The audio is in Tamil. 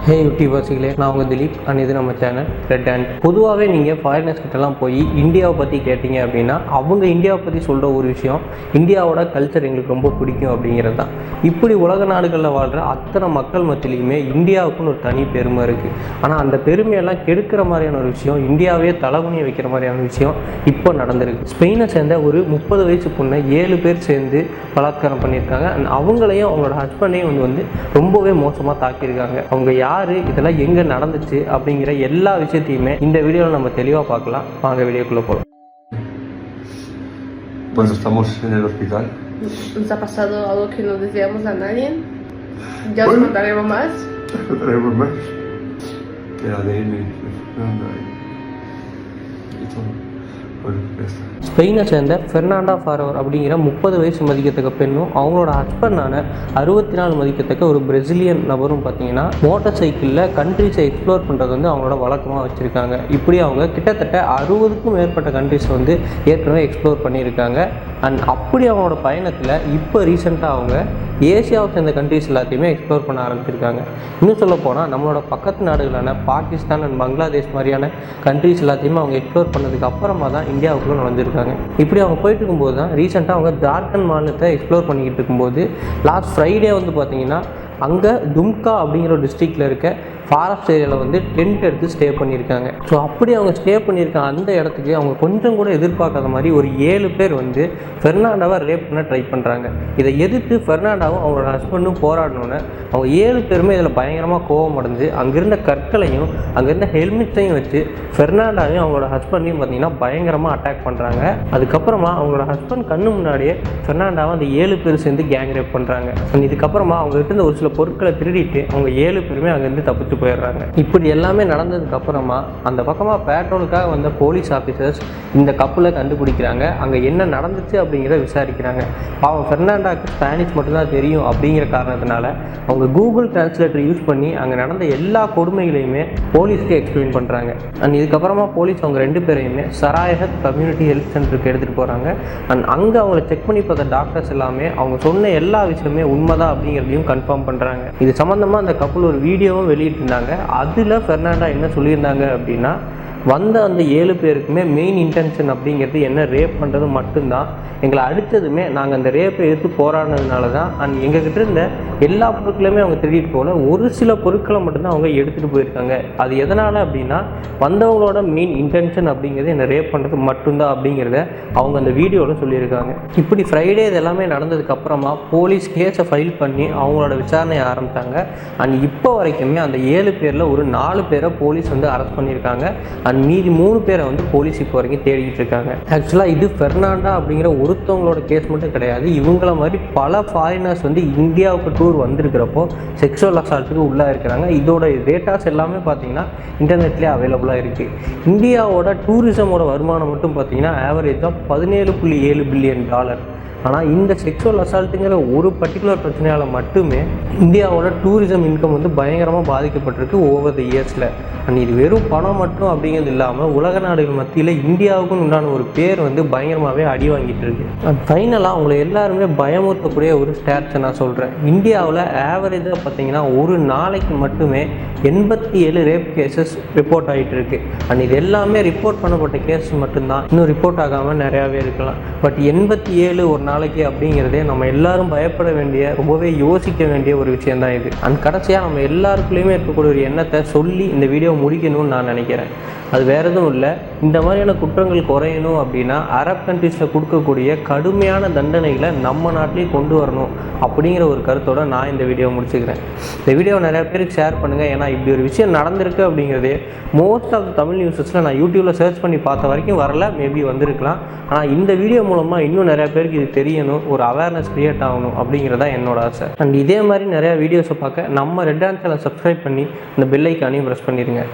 ஹே யூடியூபர்ஸிகளே, நான் உங்கள் திலீப் அண்ட் இது நம்ம சேனல் ரெட் ஹேண்ட். பொதுவாகவே நீங்கள் ஃபாரினர்ஸ் கிட்டலாம் போய் இந்தியாவை பற்றி கேட்டிங்க அப்படின்னா அவங்க இந்தியாவை பற்றி சொல்கிற ஒரு விஷயம், இந்தியாவோட கல்ச்சர் எங்களுக்கு ரொம்ப பிடிக்கும் அப்படிங்கிறது தான். இப்படி உலக நாடுகளில் வாழ்கிற அத்தனை மக்கள் மத்தியிலையுமே இந்தியாவுக்குன்னு ஒரு தனி பெருமை இருக்குது. ஆனால் அந்த பெருமையெல்லாம் கெடுக்கிற மாதிரியான ஒரு விஷயம், இந்தியாவே தலைகுனிய வைக்கிற மாதிரியான விஷயம் இப்போ நடந்திருக்கு. ஸ்பெயினை சேர்ந்த ஒரு 30 வயசு பொண்ணை 7 பேர் சேர்ந்து பலாத்காரம் பண்ணியிருக்காங்க. அண்ட் அவங்களையும் அவங்களோட ஹஸ்பண்டையும் வந்து ரொம்பவே மோசமாக தாக்கியிருக்காங்க. அவங்க யாரு, இதெல்லாம் எங்கே நடந்துச்சு அப்படிங்கிற எல்லா விஷயத்தையுமே இந்த வீடியோவில் நம்ம தெளிவாக பார்க்கலாம். வாங்க வீடியோக்குள்ளே போகலாம். Pues estamos en el hospital. Nos ha pasado algo que no deseamos a nadie. Ya os contaremos más. Contaremos más. El ADN y todo. Bueno, ya está. ஸ்பெயினை சேர்ந்த ஃபெர்னாண்டா ஃபாரோர் அப்படிங்கிற 30 வயசு மதிக்கத்தக்க பெண்ணும் அவங்களோட ஹஸ்பண்டான 64 மதிக்கத்தக்க ஒரு பிரேசிலியன் நபரும் பார்த்தீங்கன்னா மோட்டார் சைக்கிளில் கண்ட்ரிஸை எக்ஸ்ப்ளோர் பண்ணுறது வந்து அவங்களோட வழக்கமாக வச்சுருக்காங்க. இப்படி அவங்க கிட்டத்தட்ட 60க்கும் மேற்பட்ட கண்ட்ரிஸை வந்து ஏற்கனவே எக்ஸ்ப்ளோர் பண்ணியிருக்காங்க. அண்ட் அப்படி அவங்களோட பயணத்தில் இப்போ ரீசெண்டாக அவங்க ஏசியாவை சேர்ந்த கண்ட்ரிஸ் எல்லாத்தையுமே எக்ஸ்ப்ளோர் பண்ண ஆரம்பிச்சிருக்காங்க. இன்னும் சொல்ல போனால் நம்மளோட பக்கத்து நாடுகளான பாகிஸ்தான் அண்ட் பங்களாதேஷ் மாதிரியான கண்ட்ரிஸ் எல்லாத்தையுமே அவங்க எக்ஸ்ப்ளோர் பண்ணதுக்கு அப்புறமா தான் இந்தியாவுக்குள்ளே நுழைஞ்சிருக்காங்க. இப்படி அவங்க போயிட்டு இருக்கும்போது தான் ரீசெண்டாக அவங்க ஜார்க்கண்ட் மாநிலத்தை எக்ஸ்ப்ளோர் பண்ணிக்கிட்டு இருக்கும்போது லாஸ்ட் ஃப்ரைடே வந்து பார்த்தீங்கன்னா அங்கே தும்கா அப்படிங்கிற ஒரு டிஸ்ட்ரிக்டில் இருக்க ஃபாரஸ்ட் ஏரியாவில் வந்து டென்ட் எடுத்து ஸ்டே பண்ணியிருக்காங்க. ஸோ அப்படி அவங்க ஸ்டே பண்ணியிருக்க அந்த இடத்துக்கு அவங்க கொஞ்சம் கூட எதிர்பார்க்காத மாதிரி ஒரு 7 பேர் வந்து ஃபெர்னாண்டாவை ரேப் பண்ண ட்ரை பண்ணுறாங்க. இதை எதிர்த்து ஃபெர்னாண்டாவும் அவங்களோட ஹஸ்பண்டும் போராடணுன்னு அவங்க 7 பேருமே இதில் பயங்கரமாக கோபம் அடைஞ்சு அங்கிருந்த கற்களையும் அங்கிருந்த ஹெல்மெட்ஸையும் வச்சு ஃபெர்னாண்டாவையும் அவங்களோட ஹஸ்பண்டையும் பார்த்தீங்கன்னா பயங்கரமாக அட்டாக் பண்ணுறாங்க. அதுக்கப்புறமா அவங்களோட ஹஸ்பண்ட் கண்ணு முன்னாடியே ஃபெர்னாண்டாவை அந்த 7 பேர் சேர்ந்து கேங் ரேப் பண்ணுறாங்க. இதுக்கப்புறமா அவங்ககிட்ட இருந்த ஒரு சில பொருட்களை திருடிட்டு அவங்க 7 பேருமே அங்கேருந்து தப்பிச்சு போயிடுறாங்க. இப்படி எல்லாமே நடந்ததுக்கு அப்புறமா அந்த பக்கமாக பேட்ரோலுக்காக வந்த போலீஸ் ஆஃபீஸர்ஸ் இந்த கப்பலை கண்டுபிடிக்கிறாங்க. அங்கே என்ன நடந்துச்சு அப்படிங்கிறத விசாரிக்கிறாங்க. பாவம் ஃபெர்னாண்டாவுக்கு ஸ்பானிஷ் மட்டும்தான் தெரியும் அப்படிங்கிற காரணத்தினால அவங்க கூகுள் டிரான்ஸ்லேட்டர் யூஸ் பண்ணி அங்கே நடந்த எல்லா கொடுமைகளையுமே போலீஸ்க்கு எக்ஸ்பிளைன் பண்ணுறாங்க. அண்ட் இதுக்கப்புறமா போலீஸ் அவங்க 2 பேரையுமே சராயஹத் கம்யூனிட்டி ஹெல்த் சென்டருக்கு எடுத்துகிட்டு போகிறாங்க. அண்ட் அங்கே அவங்கள செக் பண்ணி பார்த்த டாக்டர்ஸ் எல்லாமே அவங்க சொன்ன எல்லா விஷயமே உண்மைதான் அப்படிங்கிறதையும் கன்ஃபார்ம் பண்ணுறாங்க. இது சம்மந்தமாக அந்த கப்பல் ஒரு வீடியோவும் வெளியிட்டிருந்தாங்க. அதில் ஃபெர்னாண்டா என்ன சொல்லியிருந்தாங்க அப்படின்னா, வந்த அந்த 7 பேருக்குமே மெயின் இன்டென்ஷன் அப்படிங்கிறது என்ன, ரேப் பண்ணுறது மட்டும்தான். எங்களை அடித்ததுமே நாங்கள் அந்த ரேப்பை எடுத்து போராடினதுனால தான். அண்ட் எங்ககிட்ட இருந்த எல்லா பொருட்களையுமே அவங்க திருடிட்டு போகல, ஒரு சில பொருட்களை மட்டும்தான் அவங்க எடுத்துகிட்டு போயிருக்காங்க. அது எதனால் அப்படின்னா வந்தவங்களோட மெயின் இன்டென்ஷன் அப்படிங்கிறது என்ன ரேப் பண்ணுறது மட்டும்தான் அப்படிங்கிறத அவங்க அந்த வீடியோவில் சொல்லியிருக்காங்க. இப்படி ஃப்ரைடே இது எல்லாமே நடந்ததுக்கப்புறமா போலீஸ் கேஸை ஃபைல் பண்ணி அவங்களோட விசாரணையை ஆரம்பித்தாங்க. அண்ட் இப்போ வரைக்குமே அந்த 7 பேரில் ஒரு 4 பேரை போலீஸ் வந்து அரெஸ்ட் பண்ணியிருக்காங்க. அண்ட் மீதி 3 பேரை வந்து போலீஸ் இப்போ வரைக்கும் தேடிக்கிட்டு இருக்காங்க. ஆக்சுவலாக இது ஃபெர்னாண்டா அப்படிங்கிற ஒருத்தவங்களோட கேஸ் மட்டும் கிடையாது. இவங்கள மாதிரி பல ஃபாரினர்ஸ் வந்து இந்தியாவுக்கு டூர் வந்திருக்கிறப்போ செக்ஷுவல் அசால்ட்டுக்கு உள்ளாக இருக்கிறாங்க. இதோட டேட்டாஸ் எல்லாமே பார்த்தீங்கன்னா இன்டர்நெட்லேயே அவைலபிளாக இருக்குது. இந்தியாவோட டூரிசமோட வருமானம் மட்டும் பார்த்தீங்கன்னா ஆவரேஜாக $17.7 பில்லியன். ஆனால் இந்த செக்ஷுவல் அசால்ட்டுங்கிற ஒரு பர்டிகுலர் பிரச்சனையால் மட்டுமே இந்தியாவோட டூரிசம் இன்கம் வந்து பயங்கரமாக பாதிக்கப்பட்டிருக்கு ஓவர் த இயர்ஸில். அண்ட் இது வெறும் பணம் மட்டும் அப்படிங்கிறது இல்லாமல் உலக நாடுகள் மத்தியில் இந்தியாவுக்குன்னு உண்டான ஒரு பேர் வந்து பயங்கரமாகவே அடி வாங்கிட்டு இருக்கு. அண்ட் ஃபைனலாக அவங்களை எல்லாருமே பயமுறுத்தக்கூடிய ஒரு ஸ்டாட்ஸை நான் சொல்கிறேன். இந்தியாவில் ஆவரேஜாக பார்த்தீங்கன்னா ஒரு நாளைக்கு மட்டுமே 87 ரேப் கேசஸ் ரிப்போர்ட் ஆகிட்டு இருக்கு. அண்ட் இது எல்லாமே ரிப்போர்ட் பண்ணப்பட்ட கேஸ் மட்டும்தான், இன்னும் ரிப்போர்ட் ஆகாமல் நிறையாவே இருக்கலாம். பட் 87 ஒரு நாளைக்கு அப்படிங்கிறதே நம்ம எல்லாரும் பயப்பட வேண்டிய, ரொம்பவே யோசிக்க வேண்டிய ஒரு விஷயந்தான் இது. அண்ட் கடைசியாக நம்ம எல்லாருக்குள்ளேயுமே இருக்கக்கூடிய ஒரு எண்ணத்தை சொல்லி இந்த வீடியோ முடிக்கணும்னு நான் நினைக்கிறேன். அது வேறு எதுவும் இல்லை, இந்த மாதிரியான குற்றங்கள் குறையணும் அப்படின்னா அரப் கண்ட்ரீஸில் கொடுக்கக்கூடிய கடுமையான தண்டனைகளை நம்ம நாட்டிலேயே கொண்டு வரணும் அப்படிங்கிற ஒரு கருத்தோடு நான் இந்த வீடியோ முடிச்சுக்கிறேன். இந்த வீடியோ நிறையா பேருக்கு ஷேர் பண்ணுங்கள். ஏன்னா இப்படி ஒரு விஷயம் நடந்திருக்கு அப்படிங்கிறதே மோஸ்ட் ஆஃப் தமிழ் நியூஸஸில் நான் யூடியூப்பில் சர்ச் பண்ணி பார்த்த வரைக்கும் வரல, மேபி வந்திருக்கலாம். ஆனால் இந்த வீடியோ மூலமாக இன்னும் நிறையா பேருக்கு இது தெரியணும், ஒரு அவேர்னஸ் க்ரியேட் ஆகணும் அப்படிங்கிறதா என்னோட ஆசை. அண்ட் இதே மாதிரி நிறையா வீடியோஸை பார்க்க நம்ம ரெட் ஹேண்ட் சேனலை சப்ஸ்கிரைப் பண்ணி இந்த பெல் ஐக்கானையும் ப்ரெஸ் பண்ணிடுங்க.